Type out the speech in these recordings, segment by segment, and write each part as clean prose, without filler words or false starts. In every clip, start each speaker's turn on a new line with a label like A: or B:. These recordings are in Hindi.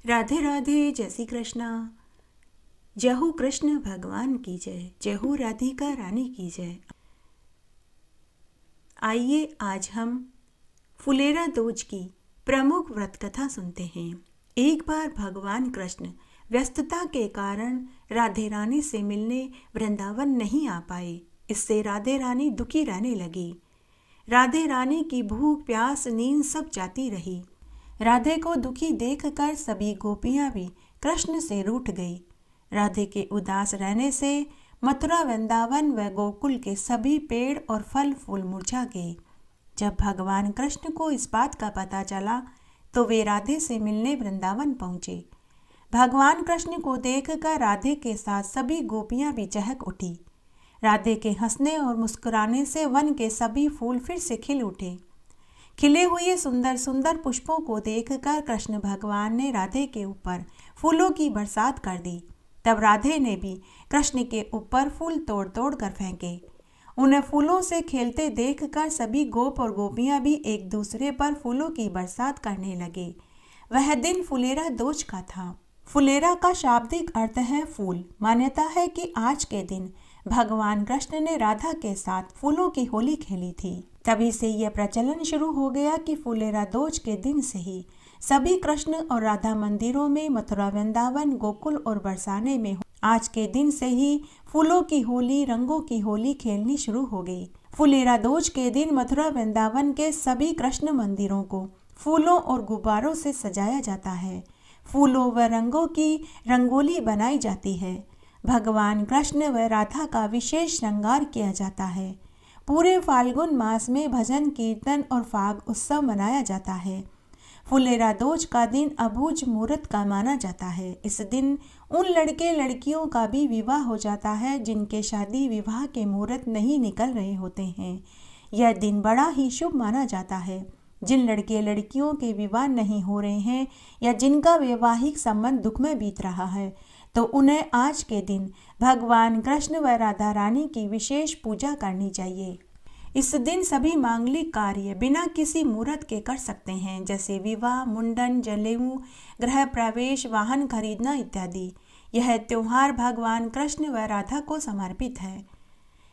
A: राधे राधे, जय श्री कृष्णा। जय हो कृष्ण भगवान की जय, जय हो राधिका रानी की जय। आइए आज हम फुलेरा दोज की प्रमुख व्रत कथा सुनते हैं। एक बार भगवान कृष्ण व्यस्तता के कारण राधे रानी से मिलने वृंदावन नहीं आ पाए। इससे राधे रानी दुखी रहने लगी। राधे रानी की भूख प्यास नींद सब जाती रही। राधे को दुखी देखकर सभी गोपियां भी कृष्ण से रूठ गई। राधे के उदास रहने से मथुरा वृंदावन व गोकुल के सभी पेड़ और फल फूल मुरझा गए। जब भगवान कृष्ण को इस बात का पता चला तो वे राधे से मिलने वृंदावन पहुंचे। भगवान कृष्ण को देखकर राधे के साथ सभी गोपियां भी चहक उठी। राधे के हंसने और मुस्कुराने से वन के सभी फूल फिर से खिल उठे। खिले हुए सुंदर सुंदर पुष्पों को देखकर कृष्ण भगवान ने राधे के ऊपर फूलों की बरसात कर दी। तब राधे ने भी कृष्ण के ऊपर फूल तोड़ तोड़ कर फेंके। उन्हें फूलों से खेलते देखकर सभी गोप और गोपियां भी एक दूसरे पर फूलों की बरसात करने लगे। वह दिन फुलेरा दोज का था। फुलेरा का शाब्दिक अर्थ है फूल। मान्यता है कि आज के दिन भगवान कृष्ण ने राधा के साथ फूलों की होली खेली थी। तभी से यह प्रचलन शुरू हो गया कि फुलेरा दोज के दिन से ही सभी कृष्ण और राधा मंदिरों में, मथुरा वृंदावन गोकुल और बरसाने में आज के दिन से ही फूलों की होली, रंगों की होली खेलनी शुरू हो गई। फुलेरा दोज के दिन मथुरा वृंदावन के सभी कृष्ण मंदिरों को फूलों और गुब्बारों से सजाया जाता है। फूलों व रंगों की रंगोली बनाई जाती है। भगवान कृष्ण व राधा का विशेष श्रृंगार किया जाता है। पूरे फाल्गुन मास में भजन कीर्तन और फाग उत्सव मनाया जाता है। फुलेरा दोज का दिन अबूझ मुहूर्त का माना जाता है। इस दिन उन लड़के लड़कियों का भी विवाह हो जाता है जिनके शादी विवाह के मुहूर्त नहीं निकल रहे होते हैं। यह दिन बड़ा ही शुभ माना जाता है। जिन लड़के लड़कियों के विवाह नहीं हो रहे हैं या जिनका वैवाहिक संबंध दुख में बीत रहा है तो उन्हें आज के दिन भगवान कृष्ण व राधा रानी की विशेष पूजा करनी चाहिए। इस दिन सभी मांगलिक कार्य बिना किसी मुहूर्त के कर सकते हैं, जैसे विवाह, मुंडन, जनेऊ, गृह प्रवेश, वाहन खरीदना इत्यादि। यह त्योहार भगवान कृष्ण व राधा को समर्पित है।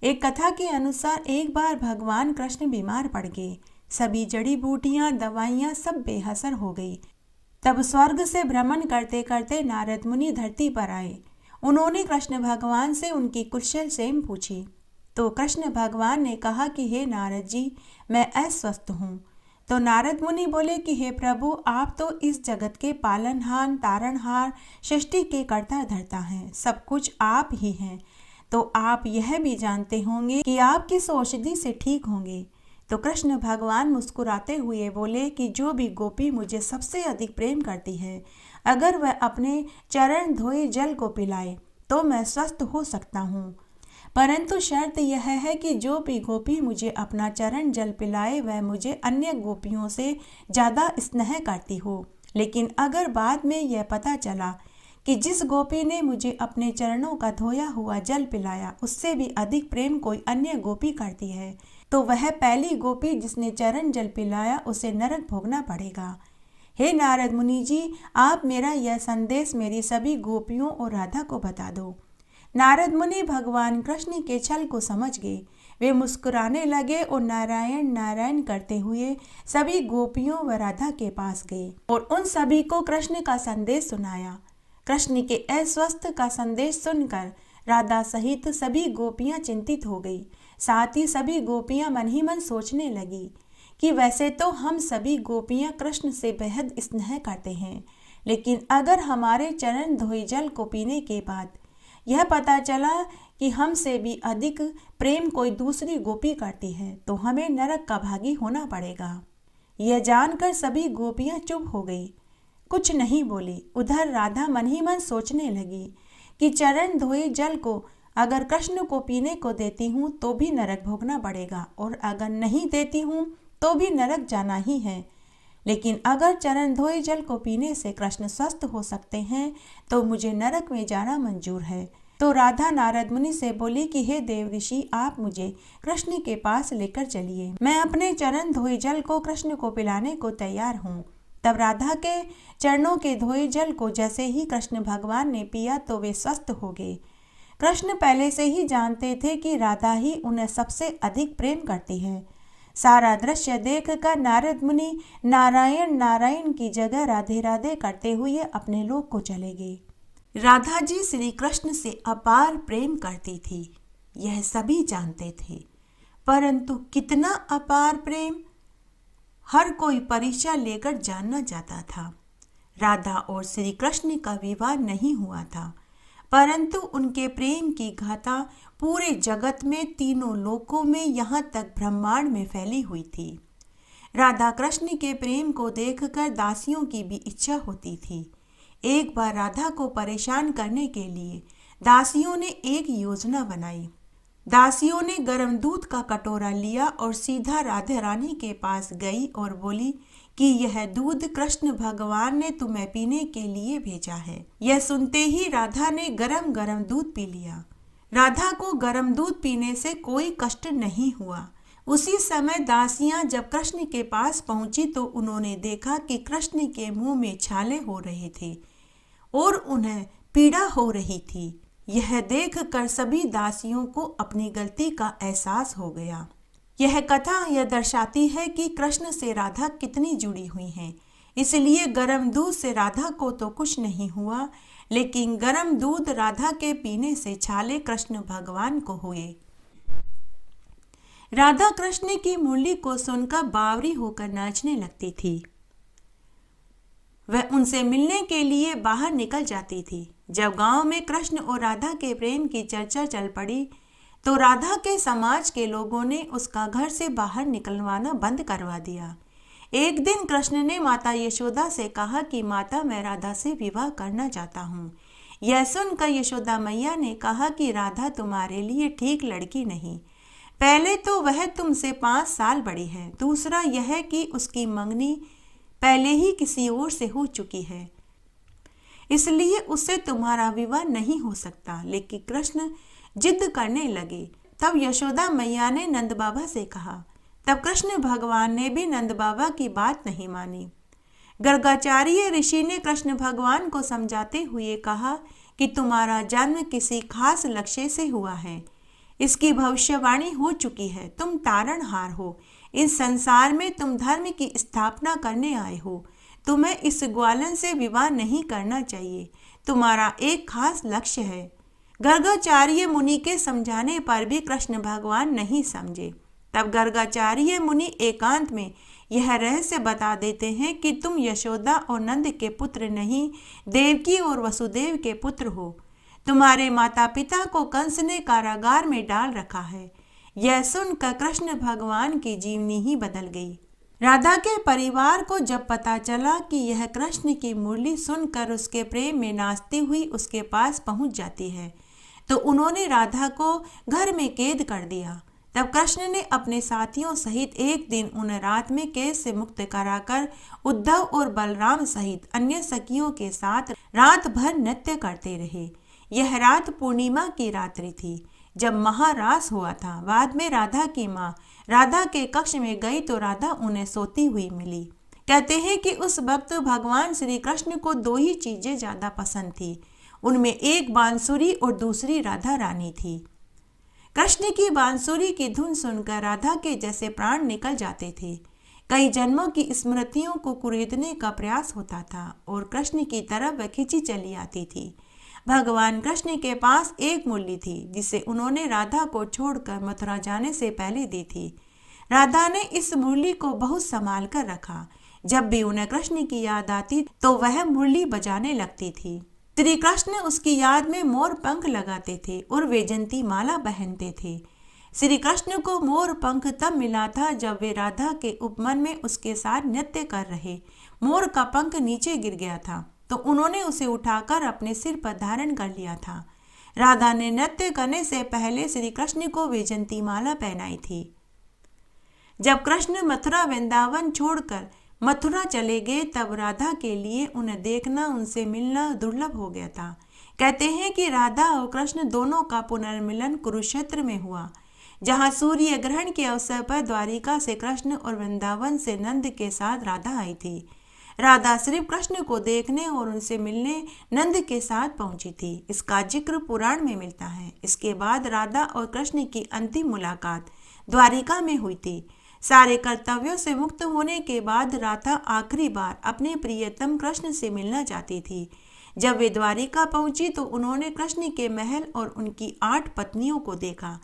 A: एक कथा के अनुसार एक बार भगवान कृष्ण बीमार पड़ गए। सभी जड़ी बूटियां, दवाइयां सब बेअसर हो गई। तब स्वर्ग से भ्रमण करते करते नारद मुनि धरती पर आए। उन्होंने कृष्ण भगवान से उनकी कुशल क्षेम पूछी तो कृष्ण भगवान ने कहा कि हे नारद जी, मैं अस्वस्थ हूँ। तो नारद मुनि बोले कि हे प्रभु, आप तो इस जगत के पालनहार, तारणहार, सृष्टि के कर्ता धर्ता हैं, सब कुछ आप ही हैं। तो आप यह भी जानते होंगे कि आप किस औषधि से ठीक होंगे। तो कृष्ण भगवान मुस्कुराते हुए बोले कि जो भी गोपी मुझे सबसे अधिक प्रेम करती है, अगर वह अपने चरण धोए जल को पिलाए तो मैं स्वस्थ हो सकता हूँ। परंतु शर्त यह है कि जो भी गोपी मुझे अपना चरण जल पिलाए वह मुझे अन्य गोपियों से ज़्यादा स्नेह करती हो। लेकिन अगर बाद में यह पता चला कि जिस गोपी ने मुझे अपने चरणों का धोया हुआ जल पिलाया उससे भी अधिक प्रेम कोई अन्य गोपी करती है तो वह पहली गोपी जिसने चरण जल पिलाया उसे नरक भोगना पड़ेगा। हे नारद मुनि जी, आप मेरा यह संदेश मेरी सभी गोपियों और राधा को बता दो। नारद मुनि भगवान कृष्ण के छल को समझ गए। वे मुस्कुराने लगे और नारायण नारायण करते हुए सभी गोपियों व राधा के पास गए और उन सभी को कृष्ण का संदेश सुनाया। कृष्ण के अस्वस्थ का संदेश सुनकर राधा सहित सभी गोपियां चिंतित हो गई। साथ ही सभी गोपियां मन ही मन सोचने लगी कि वैसे तो हम सभी गोपियां कृष्ण से बेहद स्नेह करते हैं, लेकिन अगर हमारे चरण धोए जल को पीने के बाद यह पता चला कि हमसे भी अधिक प्रेम कोई दूसरी गोपी करती है तो हमें नरक का भागी होना पड़ेगा। यह जानकर सभी गोपियां चुप हो गई, कुछ नहीं बोली। उधर राधा मन ही मन सोचने लगी कि चरण धोए जल को अगर कृष्ण को पीने को देती हूँ तो भी नरक भोगना पड़ेगा और अगर नहीं देती हूँ तो भी नरक जाना ही है। लेकिन अगर चरण धोए जल को पीने से कृष्ण स्वस्थ हो सकते हैं तो मुझे नरक में जाना मंजूर है। तो राधा नारद मुनि से बोली कि हे देव ऋषि, आप मुझे कृष्ण के पास लेकर चलिए। मैं अपने चरण धोए जल को कृष्ण को पिलाने को तैयार हूँ। तब राधा के चरणों के धोए जल को जैसे ही कृष्ण भगवान ने पिया तो वे स्वस्थ हो गए। कृष्ण पहले से ही जानते थे कि राधा ही उन्हें सबसे अधिक प्रेम करती है। सारा दृश्य देखकर नारद मुनि नारायण नारायण की जगह राधे राधे करते हुए अपने लोक को चले गए। राधा जी श्री कृष्ण से अपार प्रेम करती थी, यह सभी जानते थे, परंतु कितना अपार प्रेम हर कोई परीक्षा लेकर जानना चाहता था। राधा और श्री कृष्ण का विवाह नहीं हुआ था, परंतु उनके प्रेम की गाथा पूरे जगत में, तीनों लोकों में, यहाँ तक ब्रह्मांड में फैली हुई थी। राधा कृष्ण के प्रेम को देखकर दासियों की भी इच्छा होती थी। एक बार राधा को परेशान करने के लिए दासियों ने एक योजना बनाई। दासियों ने गर्म दूध का कटोरा लिया और सीधा राधा रानी के पास गई और बोली कि यह दूध कृष्ण भगवान ने तुम्हें पीने के लिए भेजा है। यह सुनते ही राधा ने गरम गरम दूध पी लिया। राधा को गरम दूध पीने से कोई कष्ट नहीं हुआ। उसी समय दासियां जब कृष्ण के पास पहुंची तो उन्होंने देखा कि कृष्ण के मुंह में छाले हो रहे थे और उन्हें पीड़ा हो रही थी। यह देखकर सभी दासियों को अपनी गलती का एहसास हो गया। यह कथा यह दर्शाती है कि कृष्ण से राधा कितनी जुड़ी हुई हैं। इसलिए गरम दूध से राधा को तो कुछ नहीं हुआ, लेकिन गरम दूध राधा के पीने से छाले कृष्ण भगवान को हुए। राधा कृष्ण की मुरली को सुनकर बावरी होकर नाचने लगती थी। वह उनसे मिलने के लिए बाहर निकल जाती थी। जब गांव में कृष्ण और राधा के प्रेम की चर्चा चल पड़ी तो राधा के समाज के लोगों ने उसका घर से बाहर निकलवाना बंद करवा दिया। एक दिन कृष्ण ने माता यशोदा से कहा कि माता, मैं राधा से विवाह करना चाहता हूँ। यह सुनकर यशोदा मैया ने कहा कि राधा तुम्हारे लिए ठीक लड़की नहीं। पहले तो वह तुमसे 5 साल बड़ी है, दूसरा यह कि उसकी मंगनी पहले ही किसी और से हो चुकी है, इसलिए उससे तुम्हारा विवाह नहीं हो सकता। लेकिन कृष्ण जिद करने लगे। तब यशोदा मैया ने नंद बाबा से कहा। तब कृष्ण भगवान ने भी नंद बाबा की बात नहीं मानी। गर्गाचार्य ऋषि ने कृष्ण भगवान को समझाते हुए कहा कि तुम्हारा जन्म किसी खास लक्ष्य से हुआ है, इसकी भविष्यवाणी हो चुकी है। तुम तारणहार हो, इस संसार में तुम धर्म की स्थापना करने आए हो। तुम्हें इस ग्वालन से विवाह नहीं करना चाहिए, तुम्हारा एक खास लक्ष्य है। गर्गाचार्य मुनि के समझाने पर भी कृष्ण भगवान नहीं समझे। तब गर्गाचार्य मुनि एकांत में यह रहस्य बता देते हैं कि तुम यशोदा और नंद के पुत्र नहीं, देवकी और वसुदेव के पुत्र हो। तुम्हारे माता पिता को कंस ने कारागार में डाल रखा है। यह सुनकर कृष्ण भगवान की जीवनी ही बदल गई। राधा के परिवार को जब पता चला कि यह कृष्ण की मुरली सुनकर उसके प्रेम में नाचती हुई उसके पास पहुंच जाती है, तो उन्होंने राधा को घर में कैद कर दिया। तब कृष्ण ने अपने साथियों सहित एक दिन उन्हें रात में कैद से मुक्त कराकर उद्धव और बलराम सहित अन्य सखियों के साथ रात भर नृत्य करते रहे। यह रात पूर्णिमा की रात्रि थी जब महारास हुआ था। बाद में राधा की माँ राधा के कक्ष में गई तो राधा उन्हें सोती हुई मिली। कहते हैं कि उस वक्त भगवान श्री कृष्ण को 2 ही चीजें ज्यादा पसंद थी, उनमें एक बांसुरी और दूसरी राधा रानी थी। कृष्ण की बांसुरी की धुन सुनकर राधा के जैसे प्राण निकल जाते थे। कई जन्मों की स्मृतियों को कुरेदने का प्रयास होता था और कृष्ण की तरफ वह खिंची चली आती थी। भगवान कृष्ण के पास एक मुरली थी जिसे उन्होंने राधा को छोड़कर मथुरा जाने से पहले दी थी। राधा ने इस मुरली को बहुत संभाल कर रखा। जब भी उन्हें कृष्ण की याद आती तो वह मुरली बजाने लगती थी। श्री कृष्ण उसकी याद में मोर पंख लगाते थे और वैजंती माला पहनते थे। श्री कृष्ण को मोर पंख तब मिला था जब वे राधा के उपमन में उसके साथ नृत्य कर रहे मोर का पंख नीचे गिर गया था तो उन्होंने उसे उठाकर अपने सिर पर धारण कर लिया था। राधा ने नृत्य करने से पहले श्री कृष्ण को वैजंती माला पहनाई थी। जब कृष्ण मथुरा वृंदावन छोड़कर मथुरा चले गए तब राधा के लिए उन्हें देखना, उनसे मिलना दुर्लभ हो गया था। कहते हैं कि राधा और कृष्ण दोनों का पुनर्मिलन कुरुक्षेत्र में हुआ, जहां सूर्य ग्रहण के अवसर पर द्वारिका से कृष्ण और वृंदावन से नंद के साथ राधा आई थी। राधा सिर्फ कृष्ण को देखने और उनसे मिलने नंद के साथ पहुंची थी। इसका जिक्र पुराण में मिलता है। इसके बाद राधा और कृष्ण की अंतिम मुलाकात द्वारिका में हुई थी। सारे कर्तव्यों से मुक्त होने के बाद राधा आखिरी बार अपने प्रियतम कृष्ण से मिलना चाहती थी। जब वे द्वारिका पहुंची तो उन्होंने कृष्ण के महल और उनकी 8 पत्नियों को देखा।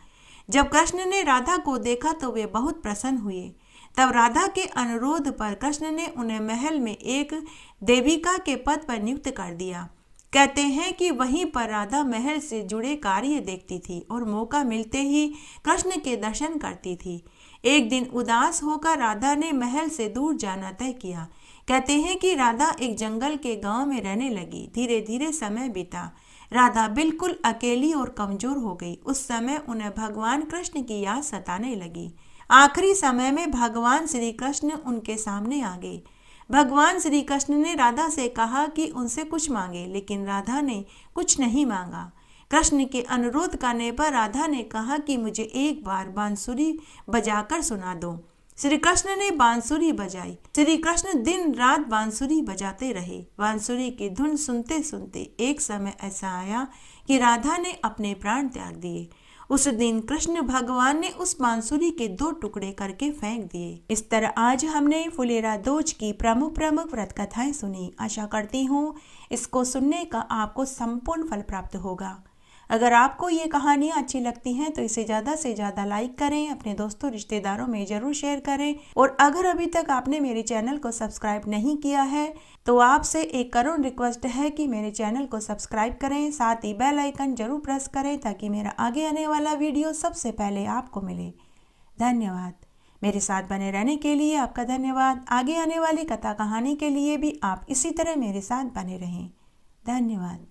A: जब कृष्ण ने राधा को देखा तो वे बहुत प्रसन्न हुए। तब राधा के अनुरोध पर कृष्ण ने उन्हें महल में एक देविका के पद पर नियुक्त कर दिया। कहते हैं कि वहीं पर राधा महल से जुड़े कार्य देखती थी और मौका मिलते ही कृष्ण के दर्शन करती थी। एक दिन उदास होकर राधा ने महल से दूर जाना तय किया। कहते हैं कि राधा एक जंगल के गांव में रहने लगी। धीरे धीरे समय बीता। राधा बिल्कुल अकेली और कमजोर हो गई। उस समय उन्हें भगवान कृष्ण की याद सताने लगी। आखिरी समय में भगवान श्री कृष्ण उनके सामने आ गए। भगवान श्री कृष्ण ने राधा से कहा कि उनसे कुछ मांगे, लेकिन राधा ने कुछ नहीं मांगा। कृष्ण के अनुरोध करने पर राधा ने कहा कि मुझे एक बार बांसुरी बजाकर सुना दो। श्री कृष्ण ने बांसुरी बजाई। श्री कृष्ण दिन रात बांसुरी बजाते रहे। बांसुरी की धुन सुनते सुनते एक समय ऐसा आया कि राधा ने अपने प्राण त्याग दिए। उस दिन कृष्ण भगवान ने उस बांसुरी के 2 टुकड़े करके फेंक दिए। इस तरह आज हमने फुलेरा दोज की प्रमुख व्रत कथाएं सुनी। आशा करती हूँ इसको सुनने का आपको संपूर्ण फल प्राप्त होगा। अगर आपको ये कहानियाँ अच्छी लगती हैं तो इसे ज़्यादा से ज़्यादा लाइक करें, अपने दोस्तों रिश्तेदारों में ज़रूर शेयर करें। और अगर अभी तक आपने मेरे चैनल को सब्सक्राइब नहीं किया है तो आपसे एक करुण रिक्वेस्ट है कि मेरे चैनल को सब्सक्राइब करें, साथ ही बेल आइकन जरूर प्रेस करें ताकि मेरा आगे आने वाला वीडियो सबसे पहले आपको मिले। धन्यवाद। मेरे साथ बने रहने के लिए आपका धन्यवाद। आगे आने वाली कथा कहानी के लिए भी आप इसी तरह मेरे साथ बने रहें। धन्यवाद।